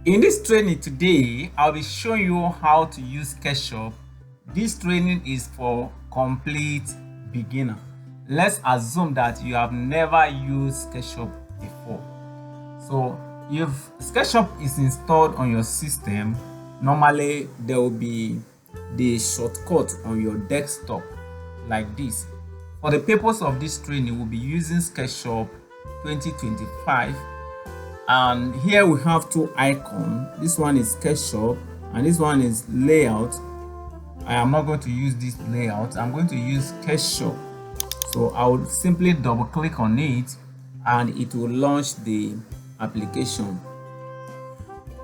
In this training today, I'll be showing you how to use Sketchup. This training is for complete beginner. Let's assume that you have never used Sketchup before. So if Sketchup is installed on your system, normally there will be the shortcut on your desktop like this. For the purpose of this training, we'll be using Sketchup 2025. And here we have two icons. This one is Sketchup and this one is layout. I am not going to use this layout. I'm going to use Sketchup. So I will simply double click on it and it will launch the application.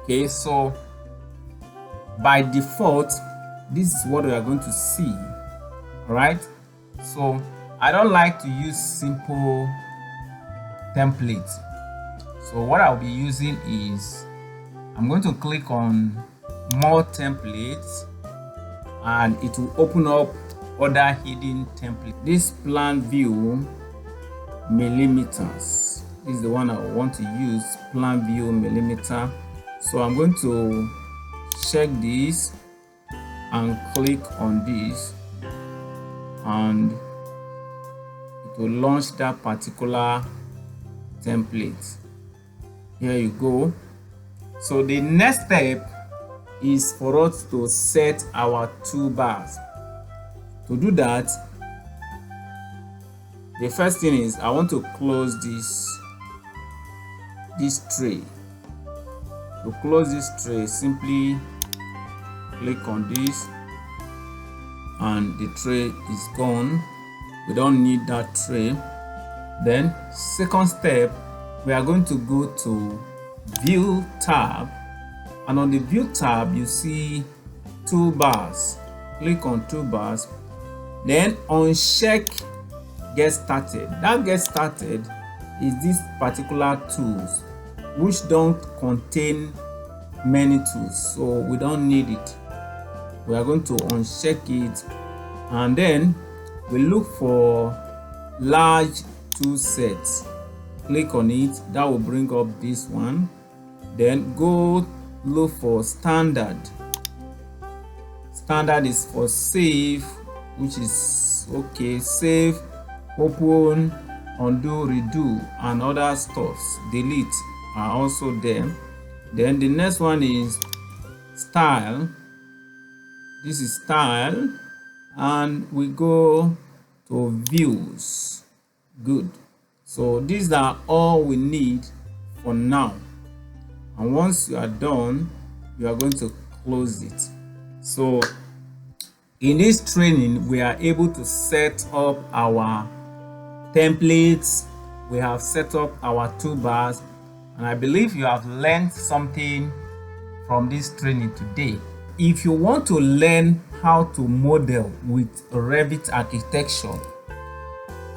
Okay, so by default, this is what we are going to see. All right, so I don't like to use simple templates. So what I'll be using is I'm going to click on more templates and it will open up other hidden templates. This plan view millimeters is the one I want to use, plan view millimeter. So I'm going to check this and click on this and it will launch that particular template. Here you go. So the next step is for us to set our toolbars. To do that, the first thing is I want to close this tray. To close this tray, simply click on this and the tray is gone. We don't need that tray. Then second step, we are going to go to View tab, and on the View tab you see toolbars. Click on toolbars, then uncheck Get Started. That Get Started is this particular tools which don't contain many tools, so we don't need it. We are going to uncheck it and then we look for large tool sets. Click on it, that will bring up this one. Then go look for standard. Standard is for save, which is okay. Save, open, undo, redo, and other stuffs, delete are also there. Then the next one is style. This is style, and we go to views. Good. So these are all we need for now, and once you are done, you are going to close it. So in this training, we are able to set up our templates, we have set up our toolbars, and I believe you have learned something from this training today. If you want to learn how to model with Revit architecture,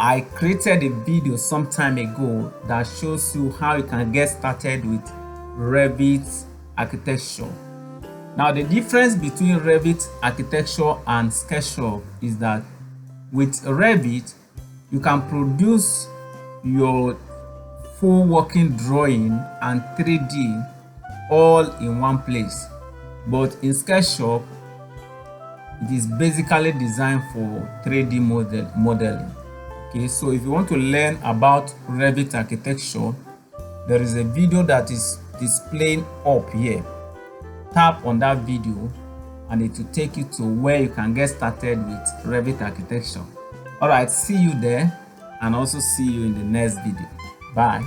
I created a video some time ago that shows you how you can get started with Revit architecture. Now, the difference between Revit architecture and Sketchup is that with Revit, you can produce your full working drawing and 3D all in one place. But in Sketchup, it is basically designed for 3D modeling. Okay, so if you want to learn about Revit architecture, there is a video that is displaying up here. Tap on that video and it will take you to where you can get started with Revit architecture. All right, see you there, and also see you in the next video. Bye.